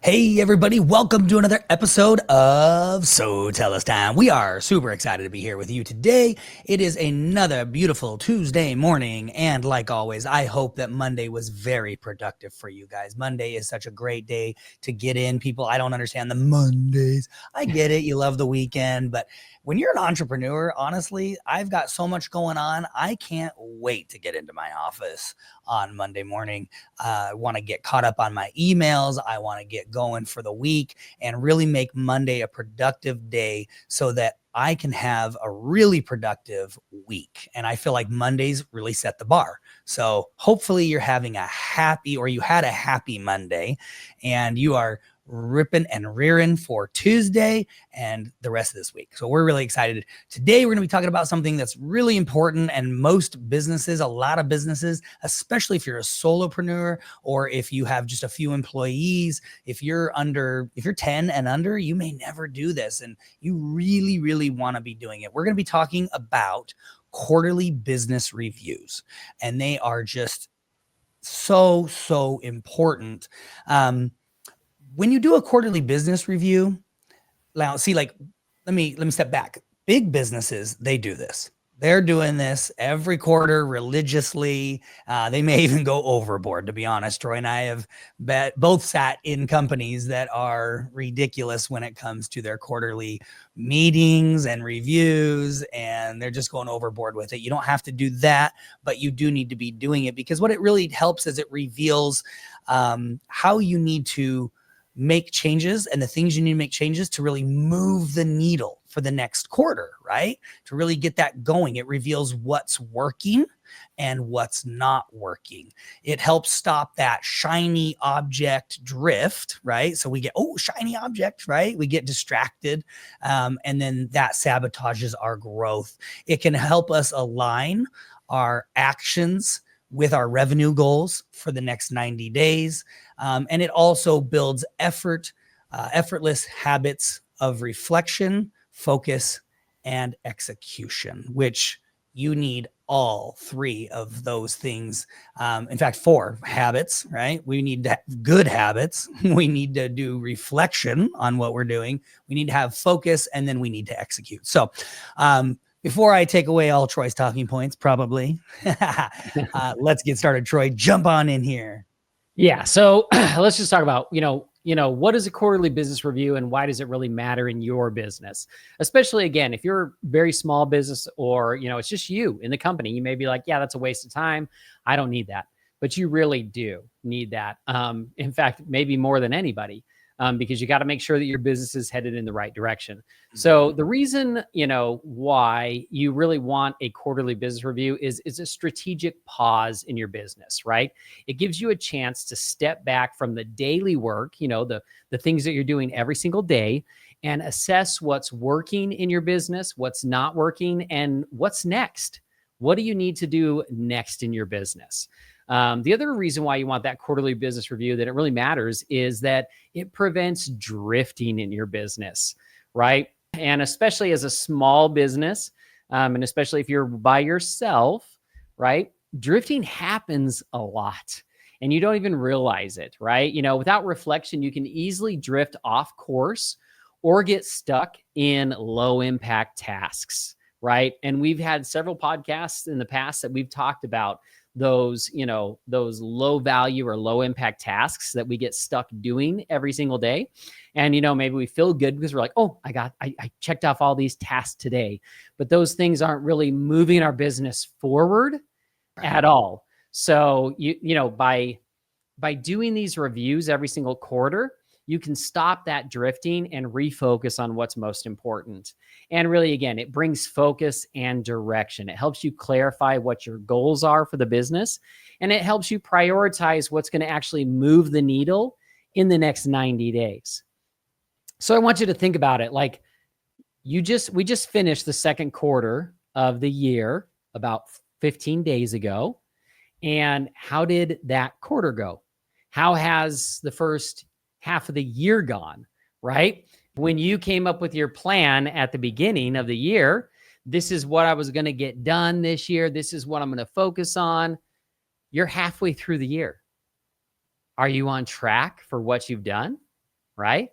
Hey everybody, welcome to another episode of SoTellUs Time. We are super excited to be here with you today. It is another beautiful Tuesday morning, and like always, I hope that Monday was very productive for you guys. Monday is such a great day to get in. People, I don't understand the Mondays. I get it, you love the weekend, but when you're an entrepreneur, honestly, I've got so much going on. I can't wait to get into my office on Monday morning. I want to get caught up on my emails. I want to get going for the week and really make Monday a productive day so that I can have a really productive week. And I feel like Mondays really set the bar. So hopefully you're having a happy, or you had a happy Monday, and you are ripping and rearing for Tuesday and the rest of this week. So we're really excited. Today, we're going to be talking about something that's really important, and most businesses, a lot of businesses, especially if you're a solopreneur or if you have just a few employees, if you're 10 and under, you may never do this, and you really, really want to be doing it. We're going to be talking about quarterly business reviews, and they are just so important. When you do a quarterly business review, now see, like, let me step back. Big businesses, they do this. They're doing this every quarter religiously. They may even go overboard, to be honest. Troy and I have both sat in companies that are ridiculous when it comes to their quarterly meetings and reviews, and they're just going overboard with it. You don't have to do that, but you do need to be doing it, because what it really helps is it reveals how you need to make changes and the things you need to make changes to really move the needle for the next quarter, right? To really get that going. It reveals what's working and what's not working. It helps stop that shiny object drift, right? So we get, oh, shiny object, right? We get distracted, and then that sabotages our growth. It can help us align our actions with our revenue goals for the next 90 days. And it also builds effortless habits of reflection, focus, and execution, which you need all three of those things. In fact, 4 habits, right? We need to have good habits. We need to do reflection on what we're doing. We need to have focus, and then we need to execute. So, before I take away all Troy's talking points, probably, let's get started. Troy, jump on in here. Yeah. So let's just talk about, what is a quarterly business review and why does it really matter in your business? Especially, again, if you're a very small business, or, it's just you in the company, you may be like, yeah, that's a waste of time. I don't need that. But you really do need that. In fact, maybe more than anybody. Because you got to make sure that your business is headed in the right direction. So the reason, why you really want a quarterly business review is a strategic pause in your business, right? It gives you a chance to step back from the daily work, the things that you're doing every single day, and assess what's working in your business, what's not working, and what's next. What do you need to do next in your business? The other reason why you want that quarterly business review, that it really matters, is that it prevents drifting in your business, right? And especially as a small business, and especially if you're by yourself, right? Drifting happens a lot and you don't even realize it, right? Without reflection, you can easily drift off course or get stuck in low impact tasks, right? And we've had several podcasts in the past that we've talked about those low value or low impact tasks that we get stuck doing every single day. And, maybe we feel good because we're like, oh, I checked off all these tasks today, but those things aren't really moving our business forward at all. So, by doing these reviews every single quarter, you can stop that drifting and refocus on what's most important. And really, again, it brings focus and direction. It helps you clarify what your goals are for the business, and it helps you prioritize what's going to actually move the needle in the next 90 days. So I want you to think about it like we just finished the second quarter of the year about 15 days ago. And how did that quarter go? How has the first half of the year gone, right? When you came up with your plan at the beginning of the year, this is what I was going to get done this year. This is what I'm going to focus on. You're halfway through the year. Are you on track for what you've done? right?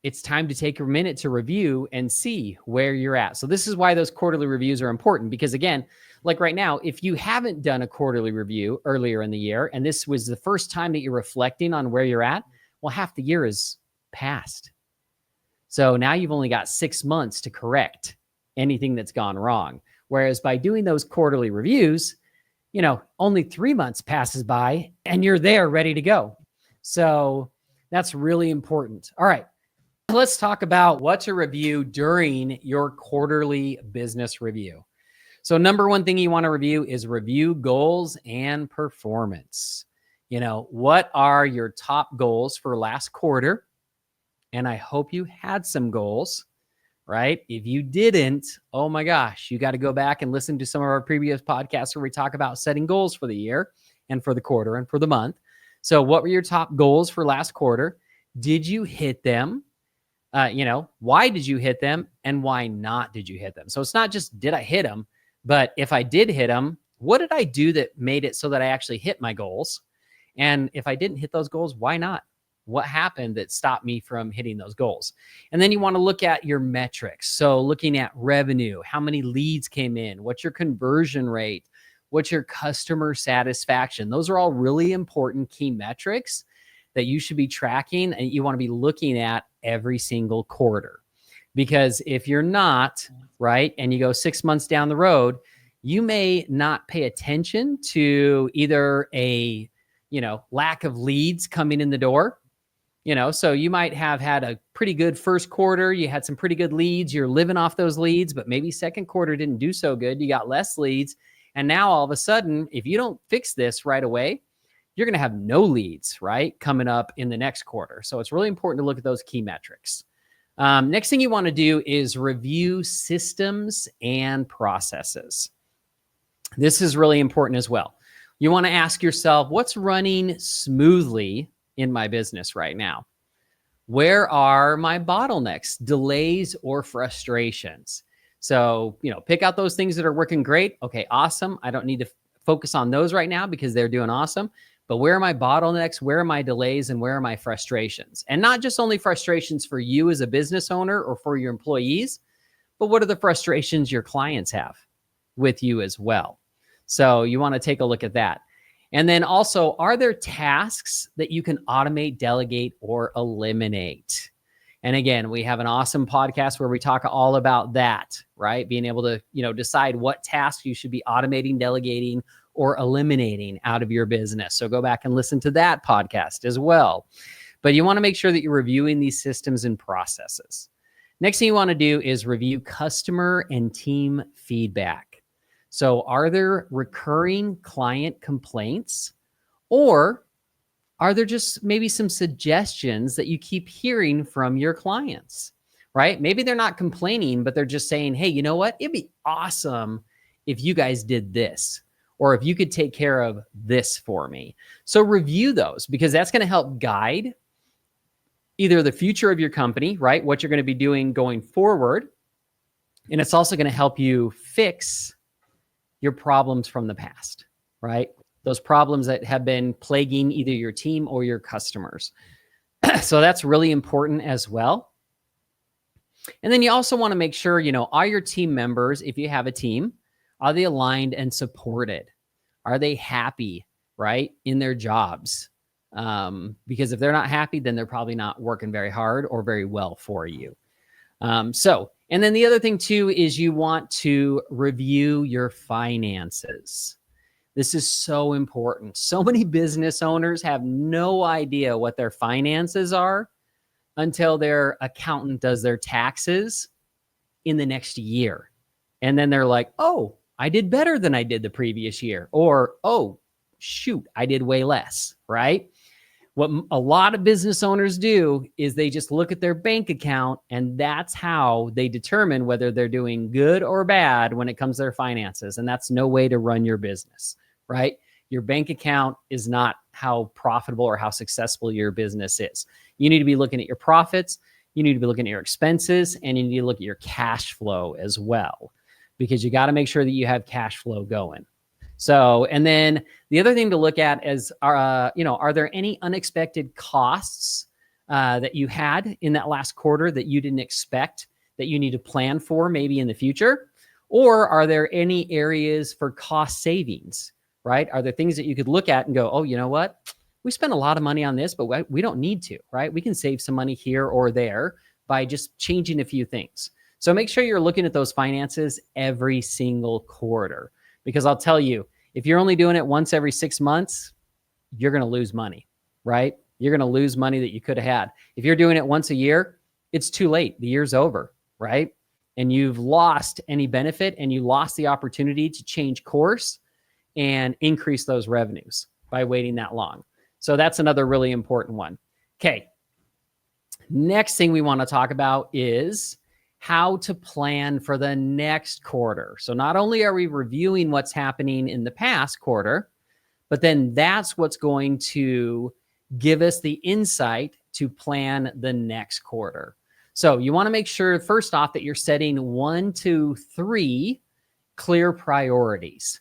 It's time to take a minute to review and see where you're at. So this is why those quarterly reviews are important, because again, like right now, if you haven't done a quarterly review earlier in the year, and this was the first time that you're reflecting on where you're at, well, half the year is past. So now you've only got 6 months to correct anything that's gone wrong. Whereas by doing those quarterly reviews, only 3 months passes by and you're there ready to go. So that's really important. All right. Let's talk about what to review during your quarterly business review. So number one thing you want to review is review goals and performance. What are your top goals for last quarter? And I hope you had some goals, right? If you didn't, oh my gosh, you got to go back and listen to some of our previous podcasts where we talk about setting goals for the year and for the quarter and for the month. So what were your top goals for last quarter? Did you hit them? Why did you hit them and why not did you hit them? So it's not just, did I hit them? But if I did hit them, what did I do that made it so that I actually hit my goals? And if I didn't hit those goals, why not? What happened that stopped me from hitting those goals? And then you want to look at your metrics. So looking at revenue, how many leads came in, what's your conversion rate, what's your customer satisfaction? Those are all really important key metrics that you should be tracking and you want to be looking at every single quarter. Because if you're not, right, and you go 6 months down the road, you may not pay attention to either a, lack of leads coming in the door. So you might have had a pretty good first quarter. You had some pretty good leads. You're living off those leads, but maybe second quarter didn't do so good. You got less leads. And now all of a sudden, if you don't fix this right away, you're going to have no leads, right, coming up in the next quarter. So it's really important to look at those key metrics. Next thing you want to do is review systems and processes. This is really important as well. You want to ask yourself, what's running smoothly in my business right now? Where are my bottlenecks, delays, or frustrations? So, pick out those things that are working great. Okay, awesome. I don't need to focus on those right now because they're doing awesome. But where are my bottlenecks? Where are my delays? And where are my frustrations? And not just only frustrations for you as a business owner or for your employees, but what are the frustrations your clients have with you as well? So you want to take a look at that. And then also, are there tasks that you can automate, delegate, or eliminate? And again, we have an awesome podcast where we talk all about that, right? Being able to, decide what tasks you should be automating, delegating, or eliminating out of your business. So go back and listen to that podcast as well. But you want to make sure that you're reviewing these systems and processes. Next thing you want to do is review customer and team feedback. So are there recurring client complaints, or are there just maybe some suggestions that you keep hearing from your clients, right? Maybe they're not complaining, but they're just saying, hey, you know what? It'd be awesome if you guys did this, or if you could take care of this for me. So review those, because that's going to help guide either the future of your company, right? What you're going to be doing going forward. And it's also going to help you fix your problems from the past, right? Those problems that have been plaguing either your team or your customers. So that's really important as well. And then you also want to make sure, are your team members, if you have a team, are they aligned and supported? Are they happy, right, in their jobs? Because if they're not happy, then they're probably not working very hard or very well for you. And then the other thing too is you want to review your finances. This is so important. So many business owners have no idea what their finances are until their accountant does their taxes in the next year. And then they're like, oh, I did better than I did the previous year. Or, oh, shoot, I did way less, right? What a lot of business owners do is they just look at their bank account, and that's how they determine whether they're doing good or bad when it comes to their finances. And that's no way to run your business, right? Your bank account is not how profitable or how successful your business is. You need to be looking at your profits. You need to be looking at your expenses, and you need to look at your cash flow as well, because you got to make sure that you have cash flow going. So, and then the other thing to look at is, are there any unexpected costs that you had in that last quarter that you didn't expect that you need to plan for maybe in the future? Or are there any areas for cost savings, right? Are there things that you could look at and go, oh, you know what? We spent a lot of money on this, but we don't need to, right? We can save some money here or there by just changing a few things. So make sure you're looking at those finances every single quarter, because I'll tell you, if you're only doing it once every 6 months, you're going to lose money, right? You're going to lose money that you could have had. If you're doing it once a year, it's too late. The year's over, right? And you've lost any benefit, and you lost the opportunity to change course and increase those revenues by waiting that long. So that's another really important one. Okay. Next thing we want to talk about is how to plan for the next quarter. So not only are we reviewing what's happening in the past quarter, but then that's what's going to give us the insight to plan the next quarter. So you want to make sure, first off, that you're setting 1 to 3 clear priorities.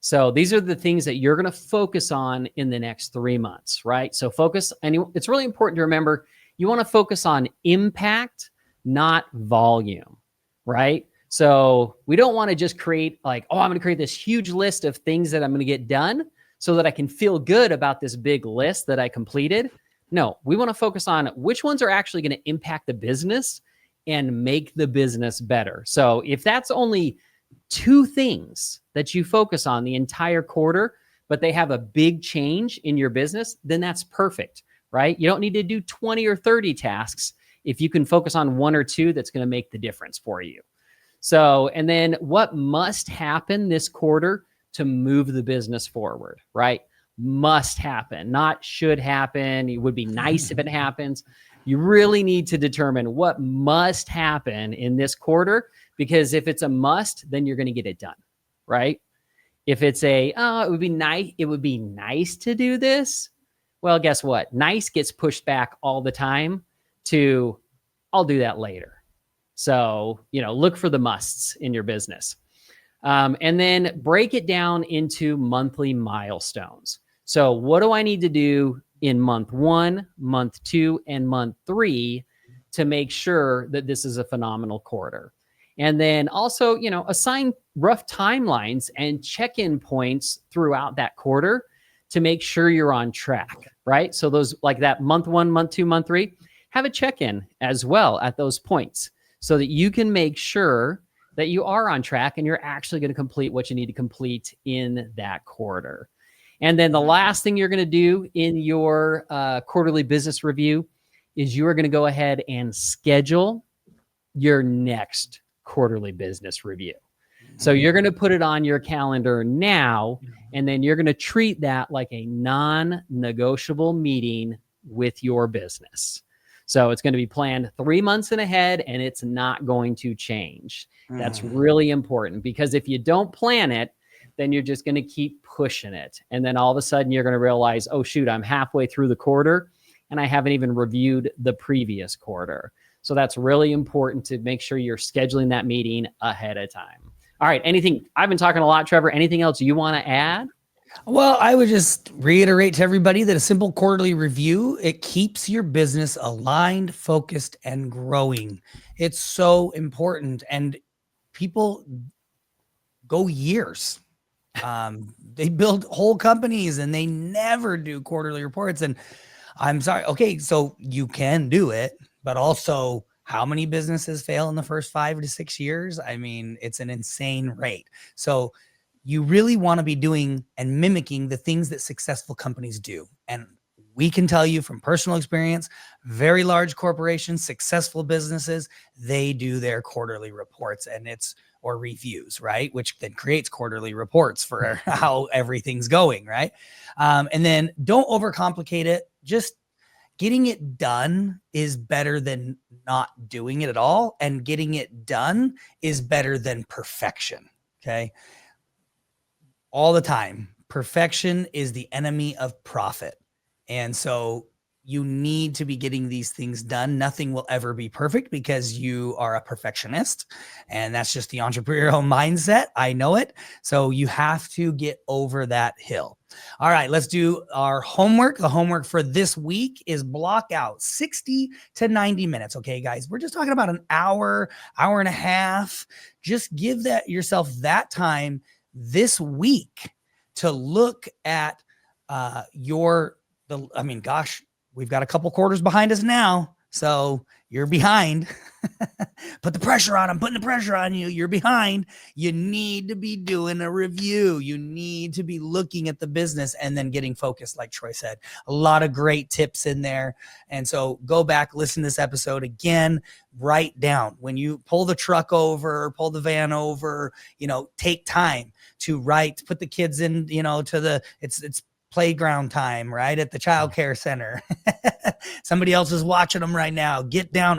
So these are the things that you're going to focus on in the next 3 months, right? So focus, and it's really important to remember, you want to focus on impact, not volume, right? So we don't want to just create like, oh, I'm going to create this huge list of things that I'm going to get done so that I can feel good about this big list that I completed. No, we want to focus on which ones are actually going to impact the business and make the business better. So if that's only 2 things that you focus on the entire quarter, but they have a big change in your business, then that's perfect, right? You don't need to do 20 or 30 tasks if you can focus on 1 or 2 that's going to make the difference for you. So, and then what must happen this quarter to move the business forward, right? Must happen, not should happen. It would be nice if it happens. You really need to determine what must happen in this quarter, because if it's a must, then you're going to get it done, right? If it's it would be nice to do this. Well, guess what? Nice gets pushed back all the time to, I'll do that later. So, look for the musts in your business. And then break it down into monthly milestones. So what do I need to do in month 1, month 2, and month 3 to make sure that this is a phenomenal quarter? And then also, assign rough timelines and check-in points throughout that quarter to make sure you're on track, right? So those, like that month 1, month 2, month 3, have a check-in as well at those points so that you can make sure that you are on track and you're actually going to complete what you need to complete in that quarter. And then the last thing you're going to do in your quarterly business review is you are going to go ahead and schedule your next quarterly business review. So you're going to put it on your calendar now, and then you're going to treat that like a non-negotiable meeting with your business. So it's going to be planned 3 months in ahead, and it's not going to change. That's really important, because if you don't plan it, then you're just going to keep pushing it. And then all of a sudden you're going to realize, oh shoot, I'm halfway through the quarter and I haven't even reviewed the previous quarter. So that's really important to make sure you're scheduling that meeting ahead of time. All right. Anything, I've been talking a lot, Trevor. Anything else you want to add? Well, I would just reiterate to everybody that a simple quarterly review, it keeps your business aligned, focused, and growing. It's so important. And people go years. They build whole companies and they never do quarterly reports. And I'm sorry. Okay. So you can do it, but also how many businesses fail in the first 5 to 6 years? I mean, it's an insane rate. So you really want to be doing and mimicking the things that successful companies do. And we can tell you from personal experience, very large corporations, successful businesses, they do their quarterly reports or reviews, right? Which then creates quarterly reports for how everything's going, right? And then don't overcomplicate it. Just getting it done is better than not doing it at all. And getting it done is better than perfection, okay? All the time, perfection is the enemy of profit. And so you need to be getting these things done. Nothing will ever be perfect because you are a perfectionist, and that's just the entrepreneurial mindset. I know it. So you have to get over that hill. All right, let's do our homework. The homework for this week is block out 60 to 90 minutes. Okay, guys, we're just talking about an hour, hour and a half. Just give that yourself that time this week to look at gosh, we've got a couple quarters behind us now. So you're behind. Put the pressure on. I'm putting the pressure on you. You're behind. You need to be doing a review. You need to be looking at the business and then getting focused, like Troy said. A lot of great tips in there. And so go back, listen to this episode again, write down. When you pull the truck over, pull the van over, take time to write, put the kids in, it's playground time, right? At the child care center. Somebody else is watching them right now.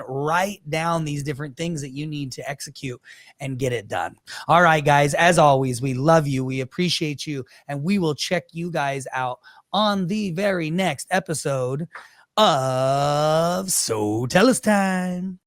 Write down these different things that you need to execute and get it done. All right, guys, as always, we love you. We appreciate you. And we will check you guys out on the very next episode of SoTellUs time.